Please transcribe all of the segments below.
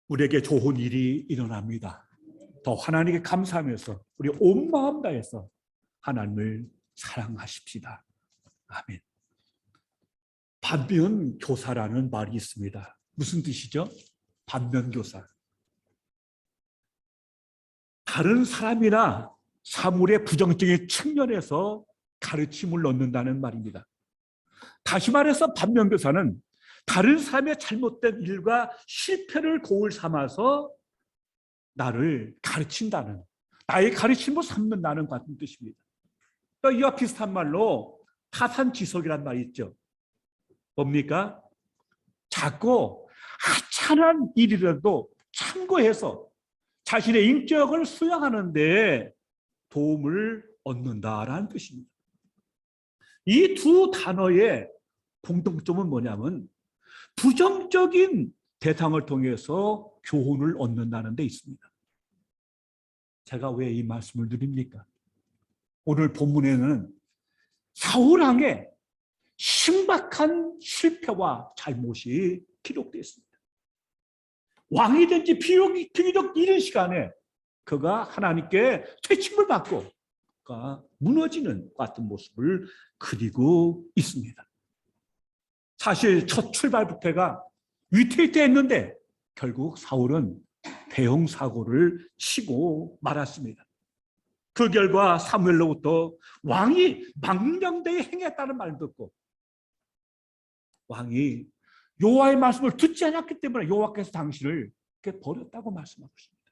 우리에게 좋은 일이 일어납니다. 더 하나님께 감사하면서 우리 온 마음 다해서 하나님을 사랑하십시다. 아멘. 반면교사라는 말이 있습니다. 무슨 뜻이죠? 반면교사. 다른 사람이나 사물의 부정적인 측면에서 가르침을 넣는다는 말입니다. 다시 말해서 반면교사는 다른 사람의 잘못된 일과 실패를 고을 삼아서 나를 가르친다는, 나의 가르침을 삼는다는 같은 뜻입니다. 이와 비슷한 말로 타산지석이란 말이 있죠. 뭡니까? 작고 하찮은 일이라도 참고해서 자신의 인격을 수양하는 데 도움을 얻는다라는 뜻입니다. 이 두 단어의 공통점은 뭐냐면 부정적인 대상을 통해서 교훈을 얻는다는 데 있습니다. 제가 왜 이 말씀을 드립니까? 오늘 본문에는 사울 왕의 신박한 실패와 잘못이 기록되어 있습니다. 왕이 된 지 비교적 이른 시간에 그가 하나님께 퇴침을 받고 그가 무너지는 같은 모습을 그리고 있습니다. 사실 첫 출발부터가 위태위태했는데 결국 사울은 대형 사고를 치고 말았습니다. 그 결과 사무엘로부터 왕이 망령되이 행했다는 말을 듣고 왕이 여호와의 말씀을 듣지 않았기 때문에 여호와께서 당신을 버렸다고 말씀하고 있습니다.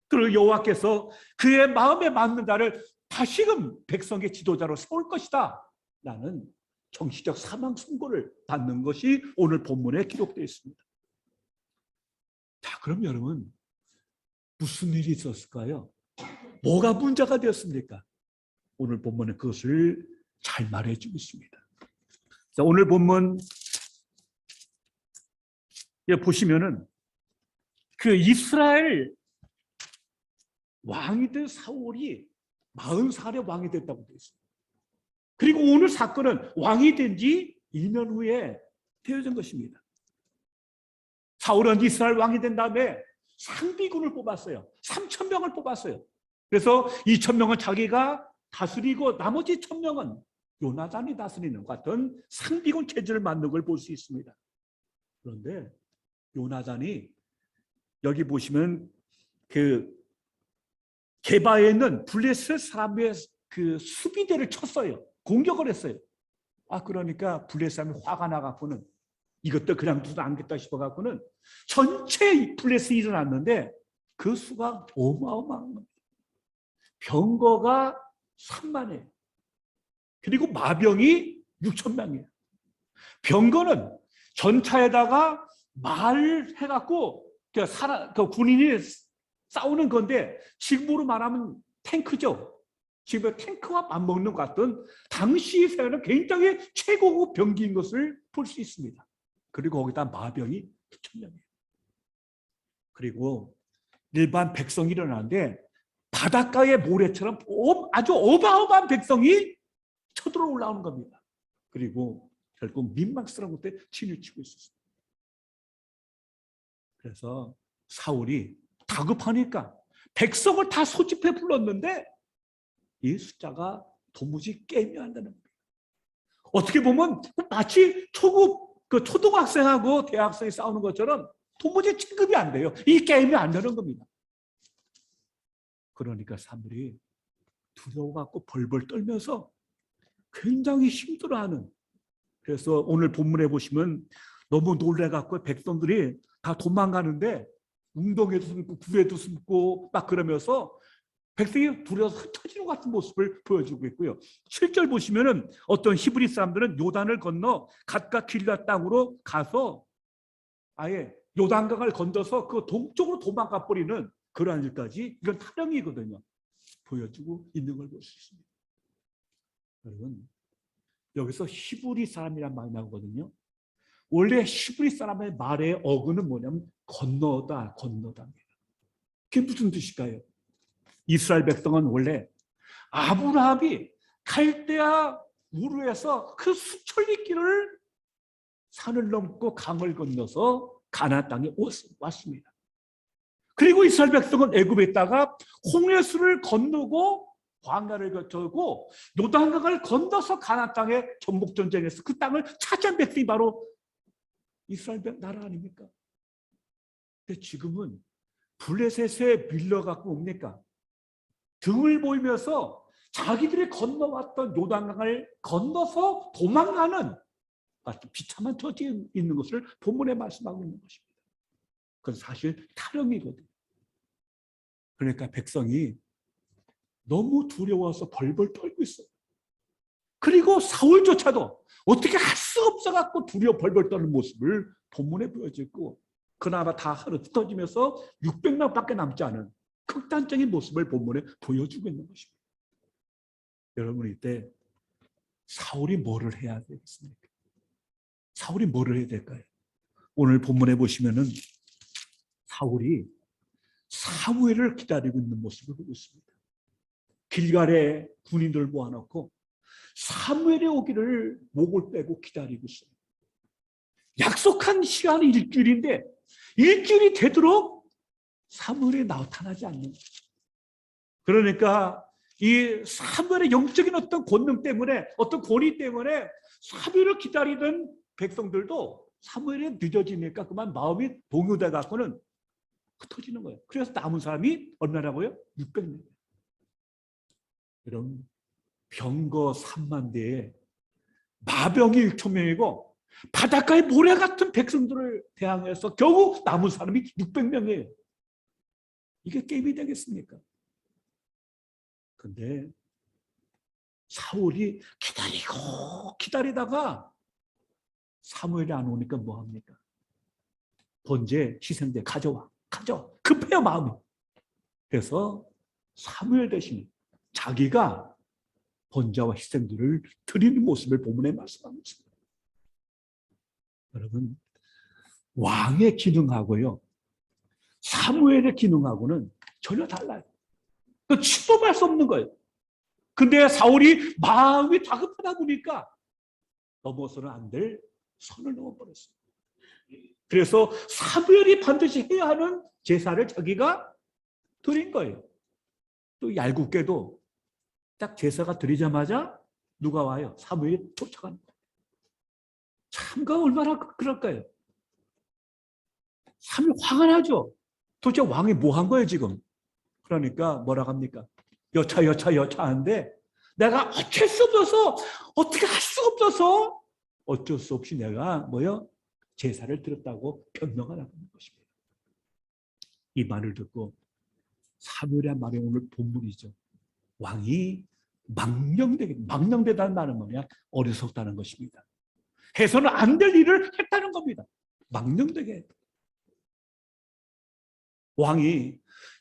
그리고 여호와께서 그의 마음에 맞는 자를 다시금 백성의 지도자로 세울 것이다 라는 정치적 사망 선고를 받는 것이 오늘 본문에 기록되어 있습니다. 자, 그럼 여러분 무슨 일이 있었을까요? 뭐가 문제가 되었습니까? 오늘 본문은 그것을 잘 말해주고 있습니다. 자, 오늘 본문 보시면은 그 이스라엘 왕이 된 사울이 40살에 왕이 됐다고 되어 있습니다. 그리고 오늘 사건은 왕이 된 지 2년 후에 되어진 것입니다. 사울은 이스라엘 왕이 된 다음에 상비군을 뽑았어요. 3,000명을 뽑았어요. 그래서 2,000명은 자기가 다스리고 나머지 1,000명은 요나단이 다스리는 같은 상비군 체제를 만든 걸 볼 수 있습니다. 그런데 요나단이 여기 보시면 그 게바에 있는 블레셋 사람의 그 수비대를 쳤어요. 공격을 했어요. 그러니까 블레셋 사람이 화가 나갖고는 이것도 그냥 두도 안겠다 싶어갖고는 전체 블레셋이 일어났는데 그 수가 어마어마한 겁니다. 병거가 30,000이에요. 그리고 마병이 6,000명이에요. 병거는 전차에다가 말을 해갖고 그 군인이 싸우는 건데 지금으로 말하면 탱크죠. 지금 탱크와 맞먹는 것 같은 당시 세계는 굉장히 최고급 병기인 것을 볼 수 있습니다. 그리고 거기다 마병이 6,000명이에요. 그리고 일반 백성이 일어나는데 바닷가의 모래처럼 아주 어마어마한 백성이 쳐들어 올라오는 겁니다. 그리고 결국 민망스러운 것에 진을 치고 있었습니다. 그래서 사울이 다급하니까 백성을 다 소집해 불렀는데 이 숫자가 도무지 게임이 안 되는 겁니다. 어떻게 보면 마치 초등학생하고 대학생이 싸우는 것처럼 도무지 체급이 안 돼요. 이 게임이 안 되는 겁니다. 그러니까 사람들이 두려워갖고 벌벌 떨면서 굉장히 힘들어하는, 그래서 오늘 본문에 보시면 너무 놀래갖고 백성들이 다 도망가는데 웅덩이에도 숨고 굴에도 숨고 막 그러면서 백성이 두려워서 흩어지는 것 같은 모습을 보여주고 있고요. 7절 보시면은 어떤 히브리 사람들은 요단을 건너 갓과 길앗 땅으로 가서 아예 요단강을 건너서 그 동쪽으로 도망가 버리는 그러한 일까지, 이건 타령이거든요. 보여주고 있는 걸 볼 수 있습니다. 여러분, 여기서 히브리 사람이란 말이 나오거든요. 원래 히브리 사람의 말의 어근은 뭐냐면 건너다입니다. 그게 무슨 뜻일까요? 이스라엘 백성은 원래 아브라함이 갈대아 우르에서 그 수천리 길을 산을 넘고 강을 건너서 가나안 땅에 왔습니다. 그리고 이스라엘 백성은 애굽에 있다가 홍해수를 건너고 광야를 거쳐고 요단강을 건너서 가나안 땅에 전복 전쟁에서 그 땅을 차지한 백성이 바로 이스라엘 나라 아닙니까? 근데 지금은 블레셋에 밀려갖고 뭡니까? 등을 보이면서 자기들이 건너왔던 요단강을 건너서 도망가는 아주 비참한 처지에 있는 것을 본문에 말씀하고 있는 것입니다. 그건 사실 타령이거든요. 그러니까 백성이 너무 두려워서 벌벌 떨고 있어요. 그리고 사울조차도 어떻게 할 수 없어갖고 두려워 벌벌 떠는 모습을 본문에 보여주고 그나마 다 흩어지면서 600명밖에 남지 않은 극단적인 모습을 본문에 보여주고 있는 것입니다. 여러분 이때 사울이 뭐를 해야 되겠습니까? 사울이 뭐를 해야 될까요? 오늘 본문에 보시면은 사울이 사무엘을 기다리고 있는 모습을 보고 있습니다. 길갈에 군인들 모아놓고 사무엘이 오기를 목을 빼고 기다리고 있어요. 약속한 시간이 일주일인데 일주일이 되도록 사무엘이 나타나지 않는 거죠. 그러니까 이 사무엘의 영적인 어떤 권능 때문에 어떤 권위 때문에 사무엘을 기다리던 백성들도 사무엘이 늦어지니까 그만 마음이 동요돼 갖고는 흩어지는 거예요. 그래서 남은 사람이 얼마라고요? 600명. 여러분 병거 3만 대에 마병이 1,000명이고 바닷가에 모래 같은 백성들을 대항해서 겨우 남은 사람이 600명이에요. 이게 게임이 되겠습니까? 근데 사울이 기다리고 기다리다가 사무엘이 안 오니까 뭐 합니까? 번제 희생제 가져와. 급해요 마음이. 그래서 사무엘 대신 자기가 번제와 희생들을 드리는 모습을 본문에 말씀하고 있습니다. 여러분 왕의 기능하고요 사무엘의 기능하고는 전혀 달라요. 그 취급할 수 없는 거예요. 근데 사울이 마음이 다급하다 보니까 넘어서는 안 될 선을 넘어버렸어요. 그래서 사무엘이 반드시 해야 하는 제사를 자기가 드린 거예요. 또 얄궂게도 딱 제사가 드리자마자 누가 와요? 사무엘이 쫓아가는 거예요. 참가 얼마나 그럴까요? 사무엘 화가 나죠. 도대체 왕이 뭐 한 거예요 지금? 그러니까 뭐라고 합니까? 여차 하는데 내가 어쩔 수 없어서 어떻게 할 수가 없어서 어쩔 수 없이 내가 뭐요? 제사를 드렸다고 변명을 하는 것입니다. 이 말을 듣고 사무엘의 말이 오늘 본문이죠. 왕이 망령되다는 말은 뭐냐? 어리석다는 것입니다. 해서는 안 될 일을 했다는 겁니다. 망령되게. 왕이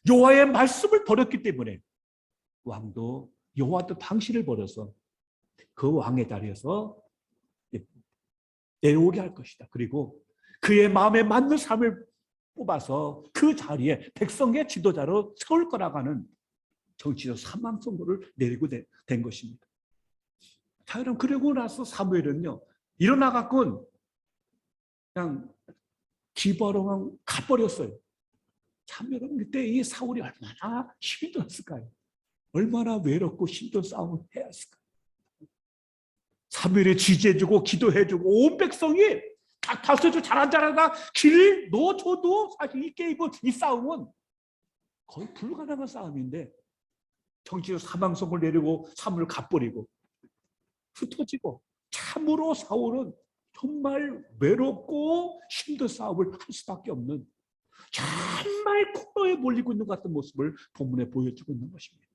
여호와의 말씀을 버렸기 때문에 왕도 여호와 뜻 방식을 버려서 그 왕의 자리에서 내려오게 할 것이다. 그리고 그의 마음에 맞는 삶을 뽑아서 그 자리에 백성의 지도자로 세울 거라고 하는 정치적 사망 선고를 내리고 된 것입니다. 자, 여러분 그러고 나서 사무엘은요 일어나갖고 그냥 기부하러 가버렸어요. 참 여러분 그때 이 사울이 얼마나 힘이 들었을까요? 얼마나 외롭고 힘든 싸움을 해야 했을까요? 사무엘이 지지해주고 기도해주고 온 백성이 다 다섯주 잘한다 길 넣어줘도 사실 이 게임은 이 싸움은 거의 불가능한 싸움인데 정치적 사망성을 내리고 사무엘을 갚버리고 흩어지고 참으로 사울은 정말 외롭고 힘든 싸움을 할 수밖에 없는 정말 코너에 몰리고 있는 것 같은 모습을 본문에 보여주고 있는 것입니다.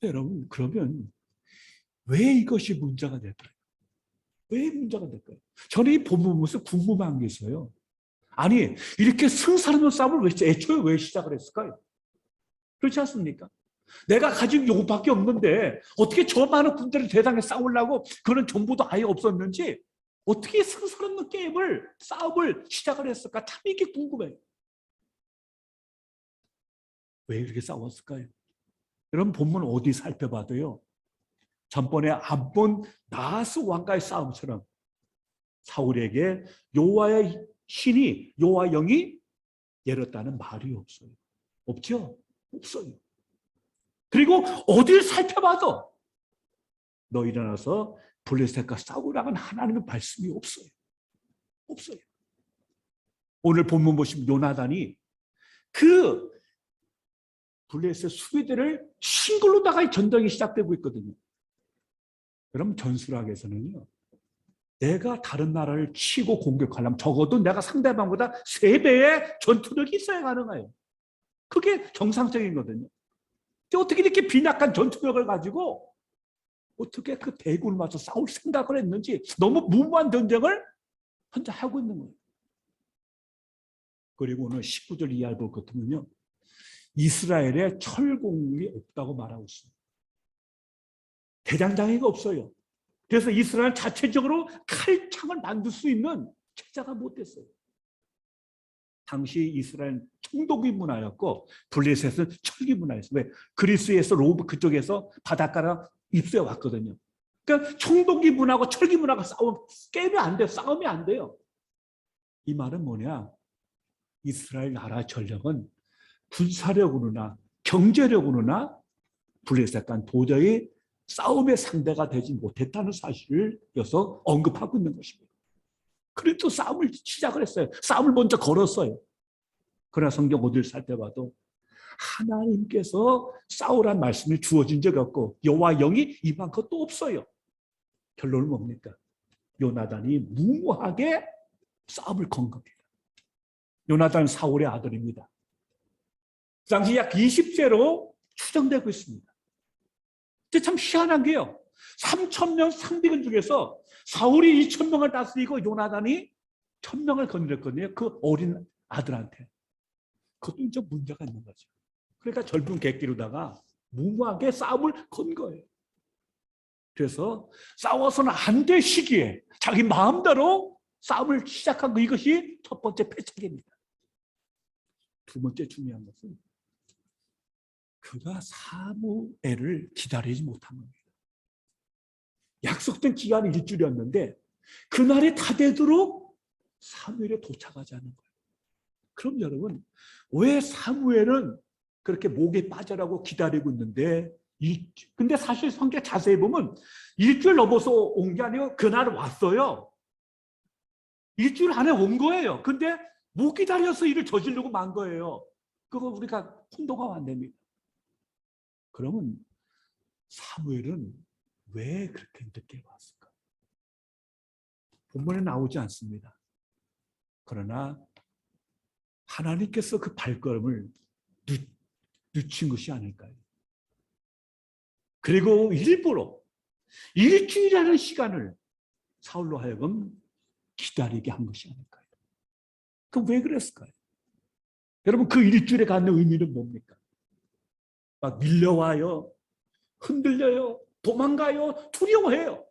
여러분 그러면 왜 이것이 문제가 될까요? 왜 문제가 될까요? 저는 이 본문 보면서 궁금한 게 있어요. 아니 이렇게 승산없는 싸움을 애초에 왜 시작을 했을까요? 그렇지 않습니까? 내가 가진 요것밖에 없는데 어떻게 저 많은 군대를 대당해 싸우려고 그런 정보도 아예 없었는지 어떻게 승산없는 싸움을 시작을 했을까? 참 이게 궁금해요. 왜 이렇게 싸웠을까요? 여러분 본문 어디 살펴봐도요. 전번에 암몬 나하스 왕과의 싸움처럼 사울에게 여호와의 신이 여호와 영이 열었다는 말이 없어요. 없죠? 없어요. 그리고 어딜 살펴봐도 너 일어나서 블레셋과 싸우라는 하나님의 말씀이 없어요. 없어요. 오늘 본문 보시면 요나단이 그 블레셋 수비대를 싱글로다가 전쟁이 시작되고 있거든요. 그럼 전술학에서는요, 내가 다른 나라를 치고 공격하려면 적어도 내가 상대방보다 3배의 전투력이 있어야 가능해요. 그게 정상적인 거거든요. 어떻게 이렇게 빈약한 전투력을 가지고 어떻게 그 대군을 맞서 싸울 생각을 했는지, 너무 무모한 전쟁을 혼자 하고 있는 거예요. 그리고 오늘 19절 이하를 볼 것 같으면요, 이스라엘에 철공이 없다고 말하고 있습니다. 대장장이가 없어요. 그래서 이스라엘 자체적으로 칼창을 만들 수 있는 체자가 못 됐어요. 당시 이스라엘 총독이 문화였고 블레셋은 철기 문화였어요. 왜? 그리스에서 로브 그쪽에서 바닷가랑 입수해 왔거든요. 그러니까 총독이 문화하고 철기 문화가 깨면 안 돼요. 싸우면 안 돼요. 이 말은 뭐냐? 이스라엘 나라 전력은 군사력으로나 경제력으로나 블레셋과는 도저히 싸움의 상대가 되지 못했다는 사실을 여기서 언급하고 있는 것입니다. 그래서 또 싸움을 시작을 했어요. 싸움을 먼저 걸었어요. 그러나 성경 어디를 살펴봐도 하나님께서 싸우란 말씀이 주어진 적이 없고 여호와 영이 임한 것도 없어요. 결론은 뭡니까? 요나단이 무모하게 싸움을 건 겁니다. 요나단은 사울의 아들입니다. 그 당시 약 20세로 추정되고 있습니다. 근데 참 희한한 게요, 3,000명 상대군 중에서 사울이 2,000명을 다스리고 요나단이 1,000명을 건드렸거든요. 그 어린 아들한테. 그것도 좀 문제가 있는 거죠. 그러니까 젊은 객기로다가 무모하게 싸움을 건 거예요. 그래서 싸워서는 안 될 시기에 자기 마음대로 싸움을 시작한 거, 이것이 첫 번째 패착입니다. 두 번째 중요한 것은 그가 사무엘을 기다리지 못한 겁니다. 약속된 기간이 일주일이었는데 그날이 다 되도록 사무엘에 도착하지 않은 거예요. 그럼 여러분, 왜 사무엘은 그렇게 목에 빠져라고 기다리고 있는데, 근데 사실 성경 자세히 보면 일주일 넘어서 온 게 아니고 그날 왔어요. 일주일 안에 온 거예요. 근데 못 기다려서 일을 저지르고 만 거예요. 그거 우리가 혼동하면 안 됩니다. 그러면 사무엘은 왜 그렇게 늦게 왔을까? 본문에 나오지 않습니다. 그러나 하나님께서 그 발걸음을 늦춘 것이 아닐까요? 그리고 일부러 일주일이라는 시간을 사울로 하여금 기다리게 한 것이 아닐까요? 그럼 왜 그랬을까요? 여러분, 그 일주일에 갖는 의미는 뭡니까? 막 밀려와요, 흔들려요, 도망가요, 두려워해요.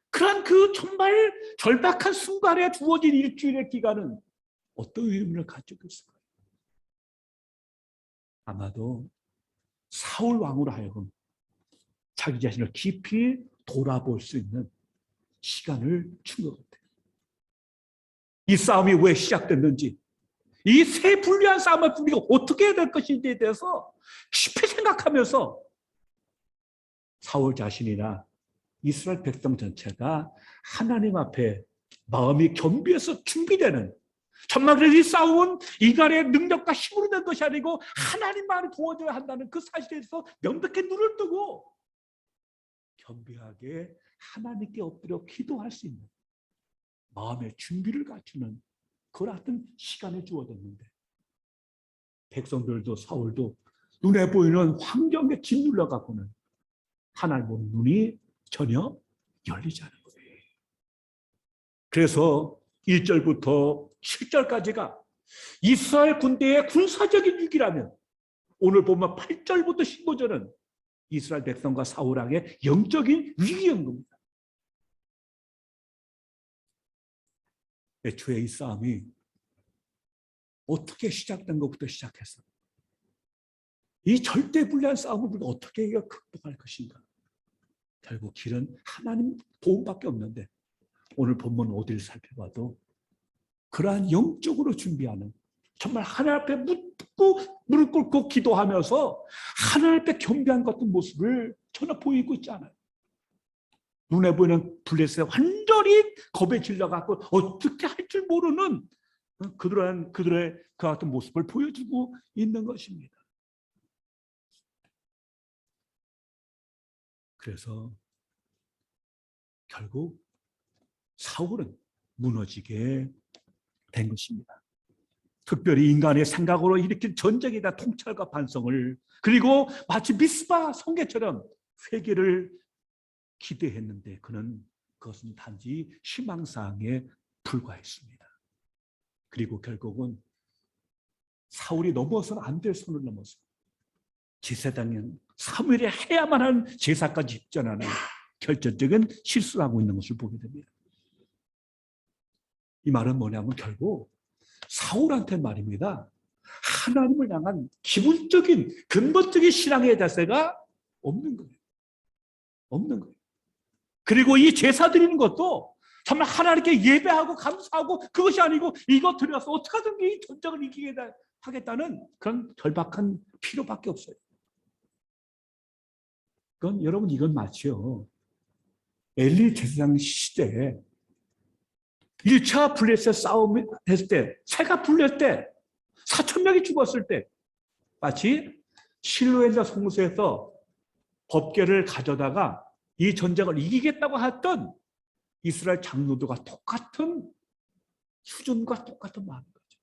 그런 그 정말 절박한 순간에 주어진 일주일의 기간은 어떤 의미를 가지고 있을까요? 아마도 사울 왕으로 하여금 자기 자신을 깊이 돌아볼 수 있는 시간을 준 것 같아요. 이 싸움이 왜 시작됐는지, 이 세 불리한 싸움을 우리가 어떻게 해야 될 것인지에 대해서 깊이 생각하면서 사울 자신이나 이스라엘 백성 전체가 하나님 앞에 마음이 겸비해서 준비되는, 정말 이 싸움은 인간의 능력과 힘으로 된 것이 아니고 하나님만이 도와줘야 한다는 그 사실에 대해서 명백히 눈을 뜨고 겸비하게 하나님께 엎드려 기도할 수 있는 마음의 준비를 갖추는 그런 어떤 시간이 주어졌는데, 백성들도 사울도 눈에 보이는 환경에 짓눌려 갖고는 하나님 보는 눈이 전혀 열리지 않은 거예요. 그래서 1절부터 7절까지가 이스라엘 군대의 군사적인 위기라면, 오늘 보면 8절부터 15절은 이스라엘 백성과 사울 왕의 영적인 위기인 겁니다. 애초에 이 싸움이 어떻게 시작된 것부터 시작해서 이 절대불리한 싸움을 우리가 어떻게 극복할 것인가? 결국 길은 하나님 도움밖에 없는데, 오늘 본문 어디를 살펴봐도 그러한 영적으로 준비하는 정말 하나님 앞에 무릎 꿇고 기도하면서 하나님 앞에 겸비한 같은 모습을 전혀 보이고 있지 않아요. 눈에 보이는 블레셋에 완전히 겁에 질려갖고 어떻게 할 줄 모르는 그들의 그 같은 모습을 보여주고 있는 것입니다. 그래서 결국 사울은 무너지게 된 것입니다. 특별히 인간의 생각으로 일으킨 전쟁이다 통찰과 반성을, 그리고 마치 미스바 성계처럼 회개를 기대했는데 그것은 단지 희망사항에 불과했습니다. 그리고 결국은 사울이 넘어서는 안 될 선을 넘어서 제사장인 사무엘이 해야만 하는 제사까지 집전하는 결정적인 실수를 하고 있는 것을 보게 됩니다. 이 말은 뭐냐면 결국 사울한테 말입니다. 하나님을 향한 기본적인 근본적인 신앙의 자세가 없는 거예요. 없는 거예요. 그리고 이 제사 드리는 것도 정말 하나님께 예배하고 감사하고 그것이 아니고 이거 드려서 어떻게든 이 전쟁을 이기게 하겠다는 그런 절박한 필요밖에 없어요. 그건 여러분 이건 마치요. 엘리 제사장 시대에 1차 블레셋 싸움 했을 때, 새가 풀렸을 때, 4,000명이 죽었을 때 마치 실로엘라 성소에서 법궤를 가져다가 이 전쟁을 이기겠다고 했던 이스라엘 장로들과 똑같은 수준과 똑같은 마음인 거죠.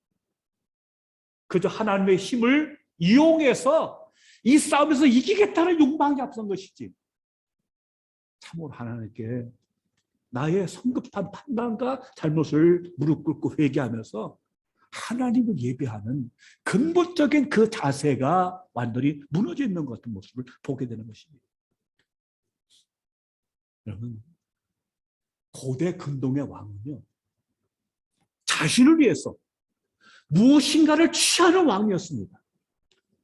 그저 하나님의 힘을 이용해서 이 싸움에서 이기겠다는 욕망이 앞선 것이지, 참으로 하나님께 나의 성급한 판단과 잘못을 무릎 꿇고 회개하면서 하나님을 예배하는 근본적인 그 자세가 완전히 무너져 있는 것 같은 모습을 보게 되는 것입니다. 여러분, 고대 근동의 왕은요, 자신을 위해서 무엇인가를 취하는 왕이었습니다.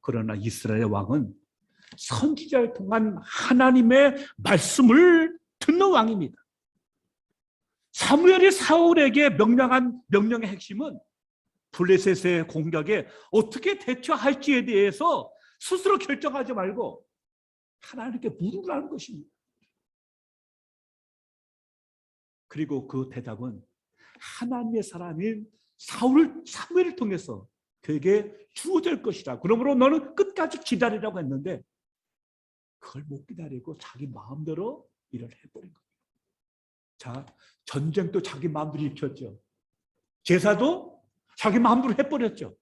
그러나 이스라엘 왕은 선지자를 통한 하나님의 말씀을 듣는 왕입니다. 사무엘이 사울에게 명령한 명령의 핵심은 블레셋의 공격에 어떻게 대처할지에 대해서 스스로 결정하지 말고 하나님께 물으라는 것입니다. 그리고 그 대답은 하나님의 사람인 사무엘을 통해서 그에게 주어질 것이다. 그러므로 너는 끝까지 기다리라고 했는데 그걸 못 기다리고 자기 마음대로 일을 해버린 거예요. 자, 전쟁도 자기 마음대로 일으켰죠. 제사도 자기 마음대로 해버렸죠.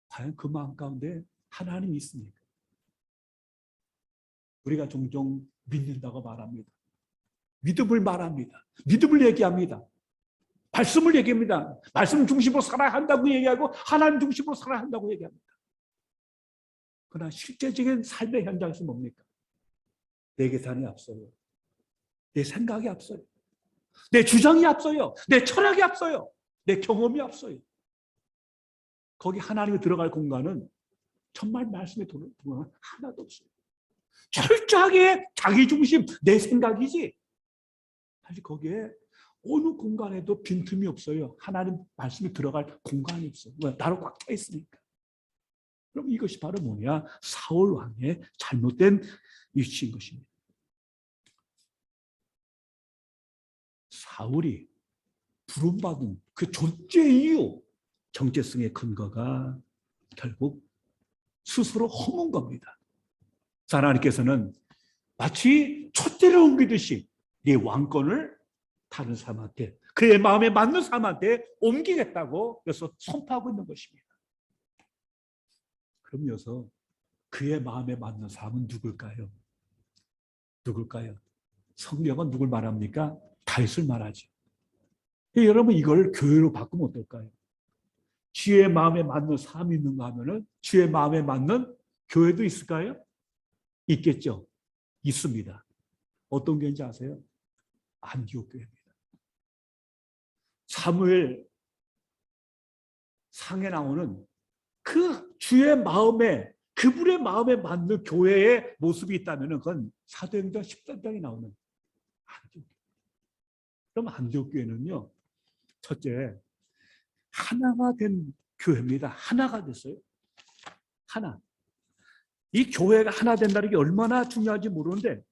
과연 그 마음 가운데 하나님이 있습니까? 우리가 종종 믿는다고 말합니다. 믿음을 말합니다. 믿음을 얘기합니다. 말씀을 얘기합니다. 말씀 중심으로 살아야 한다고 얘기하고 하나님 중심으로 살아야 한다고 얘기합니다. 그러나 실제적인 삶의 현장에서 뭡니까? 내 계산이 앞서요. 내 생각이 앞서요. 내 주장이 앞서요. 내 철학이 앞서요. 내 경험이 앞서요. 거기 하나님이 들어갈 공간은 정말 말씀에 들어갈 공간은 하나도 없어요. 철저하게 자기 중심, 내 생각이지. 사실 거기에 어느 공간에도 빈틈이 없어요. 하나님 말씀이 들어갈 공간이 없어요. 왜? 나로 꽉 차 있으니까. 그럼 이것이 바로 뭐냐? 사울 왕의 잘못된 위치인 것입니다. 사울이 부름받은 그 존재 이유, 정체성의 근거가 결국 스스로 허문 겁니다. 하나님께서는 마치 촛대를 옮기듯이 네 왕권을 다른 사람한테, 그의 마음에 맞는 사람한테 옮기겠다고 그래서 선포하고 있는 것입니다. 그럼 여기서 그의 마음에 맞는 사람은 누굴까요? 누굴까요? 성경은 누굴 말합니까? 다윗을 말하죠. 여러분 이걸 교회로 바꾸면 어떨까요? 주의 마음에 맞는 사람이 있는가 하면은 주의 마음에 맞는 교회도 있을까요? 있겠죠. 있습니다. 어떤 교회인지 아세요? 안디옥 교회입니다. 사무엘 상에 나오는 그 주의 마음에, 그분의 마음에 맞는 교회의 모습이 있다면 그건 사도행전 13장에 나오는 안디옥. 그럼 안디옥 교회는요, 첫째, 하나가 된 교회입니다. 하나가 됐어요. 하나. 이 교회가 하나 된다는 게 얼마나 중요한지 모르는데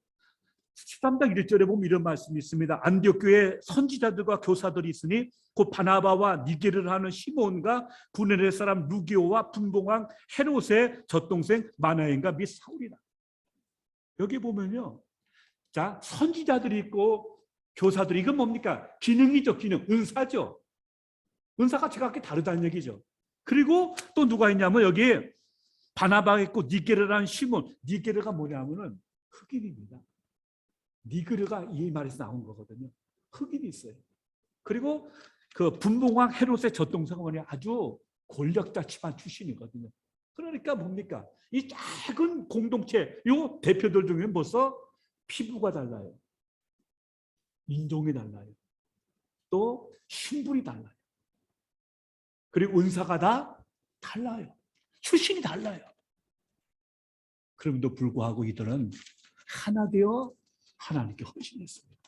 13장 1절에 보면 이런 말씀이 있습니다. 안디옥 교회에 선지자들과 교사들이 있으니 곧 바나바와 니게를 하는 시몬과 구레네 사람 루기오와 분봉왕 헤롯의 젖동생 마나엔과 및 사울이다. 여기 보면요, 자, 선지자들이 있고 교사들이, 이건 뭡니까? 기능이죠. 기능, 은사죠. 은사가 제각기 다르다는 얘기죠. 그리고 또 누가 있냐면 여기에 바나바가 있고 니게르라는 시몬. 니게르가 뭐냐면은 흑인입니다. 니그르가 이 말에서 나온 거거든요. 흑인이 있어요. 그리고 그 분봉왕 헤롯의 젖동생은 뭐냐, 아주 권력자 집안 출신이거든요. 그러니까 뭡니까? 이 작은 공동체, 요 대표들 중에 벌써 피부가 달라요. 인종이 달라요. 또 신분이 달라요. 그리고 은사가 다 달라요. 출신이 달라요. 그럼에도 불구하고 이들은 하나 되어 하나님께 헌신했습니다.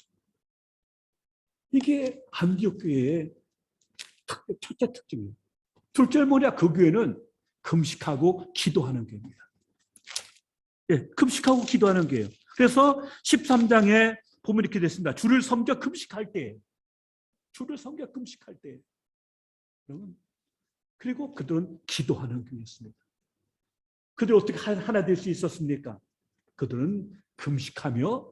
이게 안디옥 교회의 첫째 특징이에요. 둘째는 뭐냐? 그 교회는 금식하고 기도하는 교회입니다. 예, 금식하고 기도하는 교회예요. 그래서 13장에 보면 이렇게 됐습니다. 주를 섬겨 금식할 때, 주를 섬겨 금식할 때, 그리고 그들은 기도하는 교회였습니다. 그들이 어떻게 하나 될 수 있었습니까? 그들은 금식하며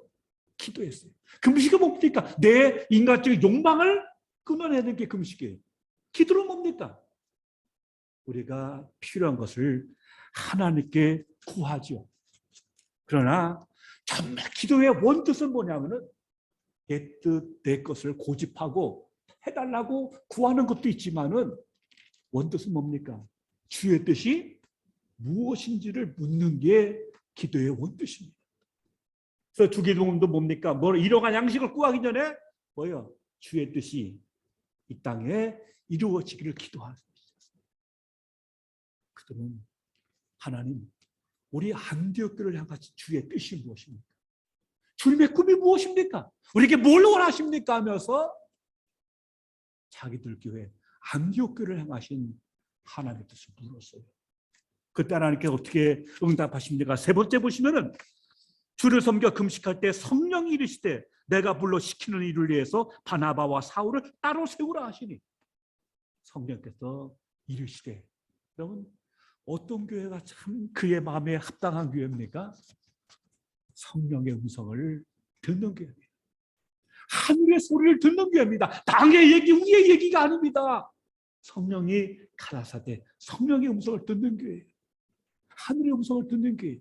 기도했어요. 금식은 뭡니까? 내 인간적인 욕망을 끊어내는 게 금식이에요. 기도는 뭡니까? 우리가 필요한 것을 하나님께 구하죠. 그러나 정말 기도의 원뜻은 뭐냐면은 내 뜻, 내 것을 고집하고 해달라고 구하는 것도 있지만은 원뜻은 뭡니까? 주의 뜻이 무엇인지를 묻는 게 기도의 원뜻입니다. 그래서 주기도문도 뭡니까? 뭐 일용할 양식을 구하기 전에 뭐요? 주의 뜻이 이 땅에 이루어지기를 기도하는 것이었습니다. 그들은 하나님, 우리 안디옥 교회를 향한 주의 뜻이 무엇입니까? 주님의 꿈이 무엇입니까? 우리에게 뭘 원하십니까? 하면서 자기들 교회 안디옥 교회를 향하신 하나님의 뜻을 물었어요. 그때 하나님께서 어떻게 응답하십니까? 세 번째 보시면은 주를 섬겨 금식할 때 성령이 이르시되 내가 불러 시키는 일을 위해서 바나바와 사울을 따로 세우라 하시니, 성령께서 이르시되, 여러분 어떤 교회가 참 그의 마음에 합당한 교회입니까? 성령의 음성을 듣는 교회입니다. 하늘의 소리를 듣는 교회입니다. 당의 얘기, 우리의 얘기가 아닙니다. 성령이 가라사대 성령의 음성을 듣는 교회예요. 하늘의 음성을 듣는 교회.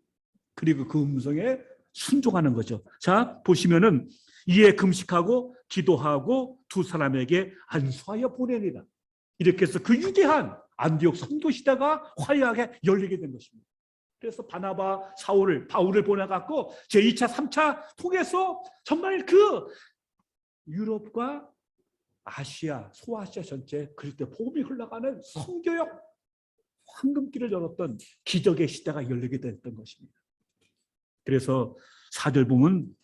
그리고 그 음성에 순종하는 거죠. 자, 보시면은 이에 금식하고 기도하고 두 사람에게 안수하여 보내니라. 이렇게 해서 그 위대한 안디옥 선교 시대가 화려하게 열리게 된 것입니다. 그래서 바나바, 사울을, 바울을 보내갖고 제2차, 3차 통해서 정말 그 유럽과 아시아, 소아시아 전체, 그때 복음이 흘러가는 선교역 황금길을 열었던 기적의 시대가 열리게 됐던 것입니다. 그래서 4절 보면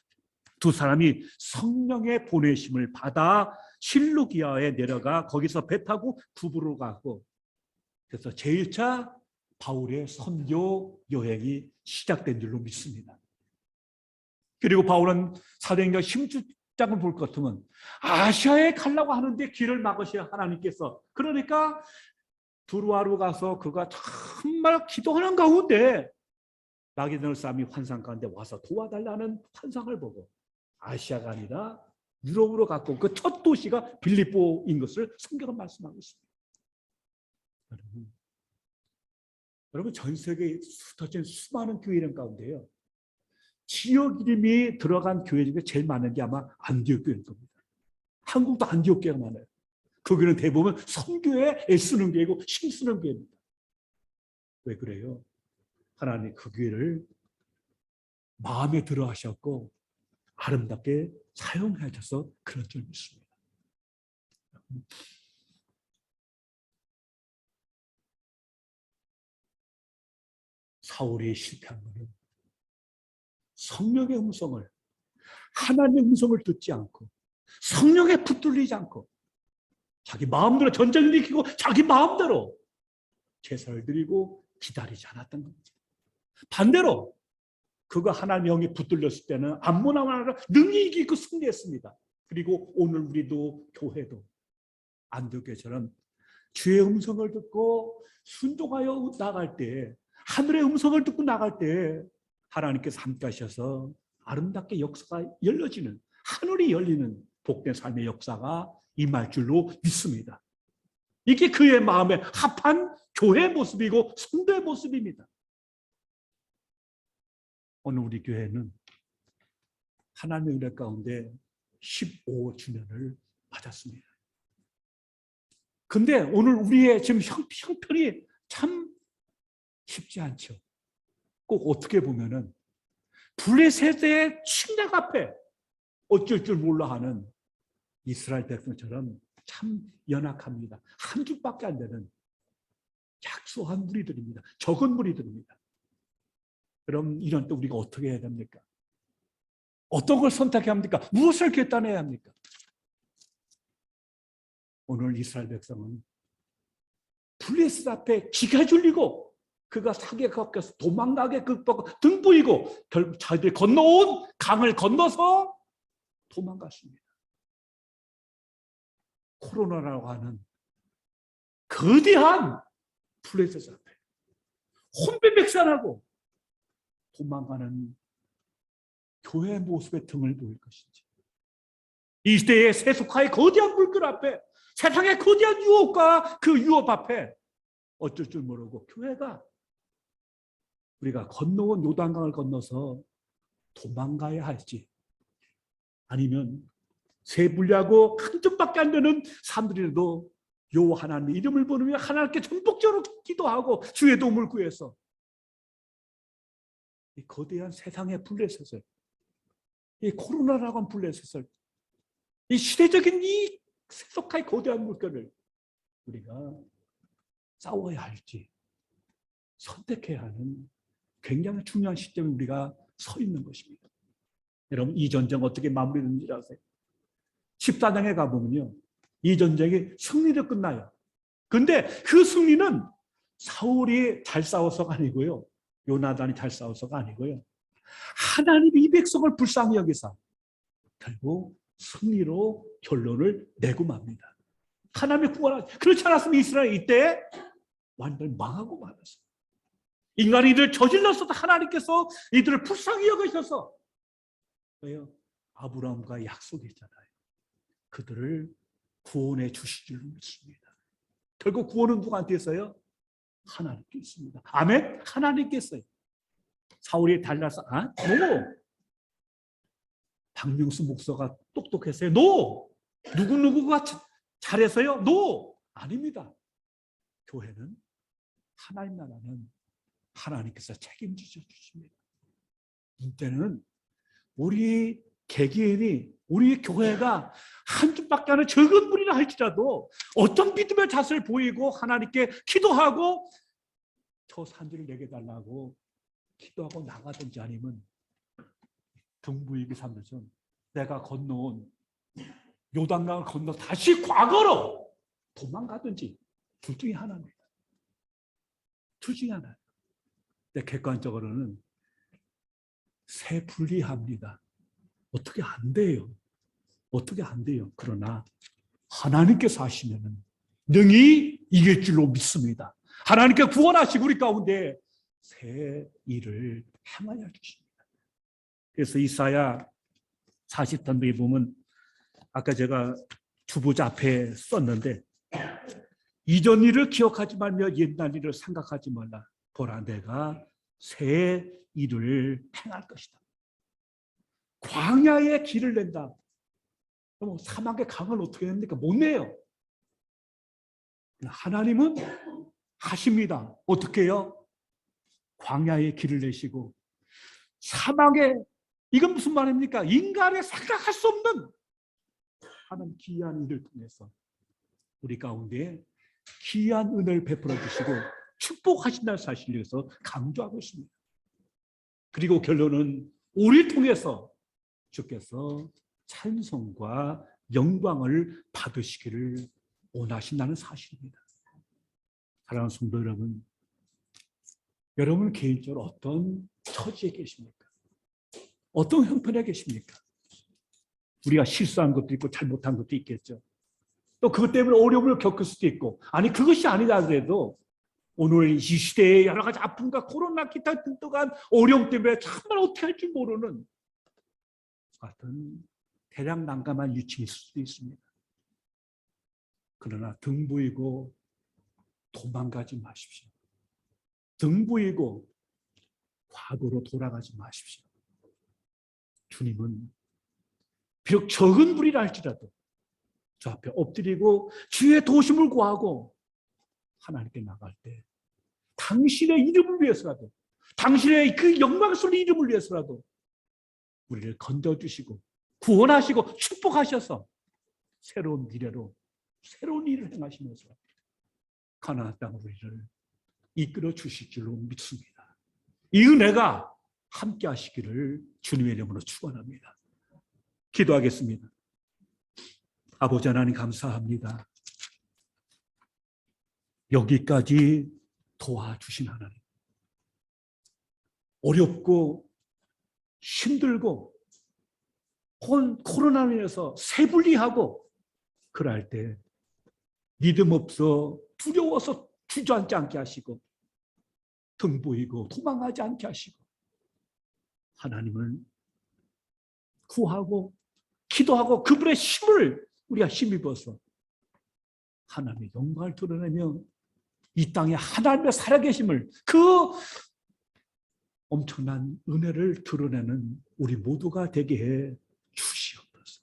두 사람이 성령의 보내심을 받아 실루기아에 내려가 거기서 배 타고 구부로 가고, 그래서 제1차 바울의 선교 여행이 시작된 줄로 믿습니다. 그리고 바울은 사도행전 16장을 볼 것 같으면 아시아에 가려고 하는데 길을 막으셔야 하나님께서, 그러니까 두루아로 가서 그가 정말 기도하는 가운데 마게도냐 사람이 환상 가운데 와서 도와달라는 환상을 보고 아시아가 아니라 유럽으로 갔고 그 첫 도시가 빌립보인 것을 성경은 말씀하고 있습니다. 여러분 전 세계에 흩어진 수많은 교회 이름 가운데요, 지역 이름이 들어간 교회 중에 제일 많은 게 아마 안디옥 교회일 겁니다. 한국도 안디옥 교회가 많아요. 그 교회는 대부분 선교에 애쓰는 교회고 힘쓰는 교회입니다. 왜 그래요? 하나님 그 교회를 마음에 들어 하셨고 아름답게 사용하셔서 그런 줄 믿습니다. 사울이 실패한 것은 성령의 음성을, 하나님의 음성을 듣지 않고 성령에 붙들리지 않고 자기 마음대로 전쟁을 일으키고 자기 마음대로 제사를 드리고 기다리지 않았던 겁니다. 반대로 그가 하나님의 영이 붙들렸을 때는 암몬 왕을 능히 이기고 승리했습니다. 그리고 오늘 우리도 교회도 안디옥교회처럼 주의 음성을 듣고 순종하여 나갈 때, 하늘의 음성을 듣고 나갈 때 하나님께서 함께 하셔서 아름답게 역사가 열려지는, 하늘이 열리는 복된 삶의 역사가 임할 줄로 믿습니다. 이게 그의 마음에 합한 교회의 모습이고 성도의 모습입니다. 오늘 우리 교회는 하나님의 은혜 가운데 15주년을 맞았습니다. 근데 오늘 우리의 지금 형편이 참 쉽지 않죠. 꼭 어떻게 보면은 블레셋의 침략 앞에 어쩔 줄 몰라 하는 이스라엘 백성처럼 참 연약합니다. 한 주밖에 안 되는 약소한 무리들입니다. 적은 무리들입니다. 그럼 이런 때 우리가 어떻게 해야 됩니까? 어떤 걸 선택해야 합니까? 무엇을 결단해야 합니까? 오늘 이스라엘 백성은 블레셋 앞에 기가 줄리고 그가 사기에 꺾여서 도망가게 등 보이고 결국 자기들이 건너온 강을 건너서 도망갔습니다. 코로나라고 하는 거대한 블레셋 앞에 혼비백산하고 도망가는 교회의 모습의 등을 보일 것인지, 이 시대의 세속화의 거대한 물결 앞에, 세상의 거대한 유혹과 그 유혹 앞에 어쩔 줄 모르고 교회가 우리가 건너온 요단강을 건너서 도망가야 할지, 아니면 세 분리하고 한 줌밖에 안 되는 사람들이라도 요 하나님의 이름을 부르며 하나님께 전복적으로 기도하고 주의 도움을 구해서 이 거대한 세상의 블레셋을, 이 코로나라고 하는 블레셋을, 이 시대적인 이 세속화의 거대한 물결을 우리가 싸워야 할지 선택해야 하는 굉장히 중요한 시점에 우리가 서 있는 것입니다. 여러분, 이 전쟁 어떻게 마무리되는지 아세요? 14장에 가보면요, 이 전쟁이 승리로 끝나요. 근데 그 승리는 사울이 잘 싸워서가 아니고요, 요나단이 잘 싸워서가 아니고요, 하나님이 이 백성을 불쌍히 여기사 결국 승리로 결론을 내고 맙니다. 하나님의 구원하시, 그렇지 않았으면 이스라엘 이때 완전히 망하고 말았어요. 인간이 이들을 저질렀어도 하나님께서 이들을 불쌍히 여기셔서, 왜요? 아브라함과 약속이 있잖아요. 그들을 구원해 주실 줄 믿습니다. 결국 구원은 누구한테 있어요? 하나님께 있습니다. 아멘? 하나님께 있어요. 사울이 달라서 노! 박명수 목사가 똑똑했어요? 노! 누구누구가 잘해서요? 노! 아닙니다. 교회는, 하나님 나라는 하나님께서 책임지셔 주십니다. 이때는 우리 개개인이, 우리 교회가 한 줌밖에 안 되는 적은 무리라 할지라도 어떤 믿음의 자세를 보이고 하나님께 기도하고 저 산지를 내게 달라고 기도하고 나가든지, 아니면 등부이기 삼는 내가 건너온 요단강을 건너 다시 과거로 도망가든지, 둘 중에 하나입니다. 둘 중에 하나. 근데 객관적으로는 새 불리합니다. 어떻게 안 돼요. 어떻게 안 돼요. 그러나 하나님께서 하시면은 능히 이길 줄로 믿습니다. 하나님께 구원하시고 우리 가운데 새 일을 행하여 주십니다. 그래서 이사야 40편에 보면, 아까 제가 주보자 앞에 썼는데, 이전 일을 기억하지 말며 옛날 일을 생각하지 말라. 보라, 내가 새 일을 행할 것이다. 광야에 길을 낸다. 그럼 사막의 강을 어떻게 냅니까? 못 내요. 하나님은 하십니다. 어떻게 해요? 광야에 길을 내시고 사막에, 이건 무슨 말입니까? 인간의 생각할 수 없는 하나님 귀한 일을 통해서 우리 가운데 귀한 은혜를 베풀어 주시고 축복하신다는 사실을 위해서 강조하고 있습니다. 그리고 결론은 우리를 통해서 주께서 찬송과 영광을 받으시기를 원하신다는 사실입니다. 사랑하는 성도 여러분, 여러분 개인적으로 어떤 처지에 계십니까? 어떤 형편에 계십니까? 우리가 실수한 것도 있고 잘못한 것도 있겠죠. 또 그것 때문에 어려움을 겪을 수도 있고, 아니 그것이 아니다 하더라도 오늘 이 시대의 여러 가지 아픔과 코로나 기타 등등한 어려움 때문에 정말 어떻게 할 줄 모르는 같은 대략 난감한 위치일 수도 있습니다. 그러나 등 보이고 도망가지 마십시오. 등 보이고 과거로 돌아가지 마십시오. 주님은 비록 적은 불이라 할지라도 저 앞에 엎드리고 주의 도심을 구하고 하나님께 나갈 때 당신의 이름을 위해서라도, 당신의 그 영광스러운 이름을 위해서라도 우리를 건져주시고 구원하시고 축복하셔서 새로운 미래로 새로운 일을 행하시면서 가나안 땅으로 우리를 이끌어 주실 줄로 믿습니다. 이 은혜가 함께 하시기를 주님의 이름으로 축원합니다. 기도하겠습니다. 아버지 하나님 감사합니다. 여기까지 도와주신 하나님. 어렵고 힘들고 코로나로 인해서 세분리하고 그럴 때 믿음 없어 두려워서 주저앉지 않게 하시고 등 보이고 도망하지 않게 하시고 하나님을 구하고 기도하고 그분의 힘을 우리가 힘입어서 하나님의 영광을 드러내며 이 땅에 하나님의 살아계심을, 그 엄청난 은혜를 드러내는 우리 모두가 되게 해 주시옵소서.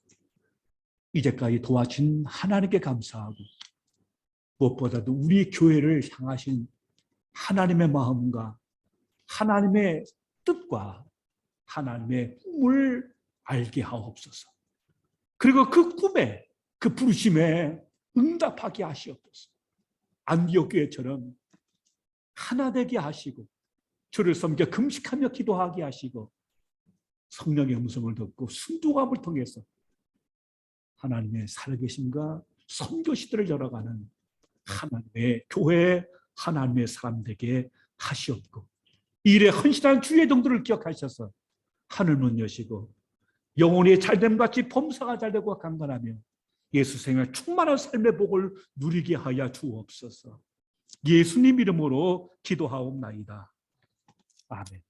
이제까지 도와준 하나님께 감사하고 무엇보다도 우리 교회를 향하신 하나님의 마음과 하나님의 뜻과 하나님의 꿈을 알게 하옵소서. 그리고 그 꿈에, 그 부르심에 응답하게 하시옵소서. 안디옥 교회처럼 하나 되게 하시고 주를 섬겨 금식하며 기도하게 하시고 성령의 음성을 듣고 순종함을 통해서 하나님의 살아계심과 선교 시대를 열어가는 하나님의 교회, 하나님의 사람 되게 하시옵고 이 일에 헌신한 주의 정도를 기억하셔서 하늘문 여시고 영혼이 잘됨 같이 범사가 잘되고 강건하며 예수 생활 충만한 삶의 복을 누리게 하여 주옵소서. 예수님 이름으로 기도하옵나이다. 아멘.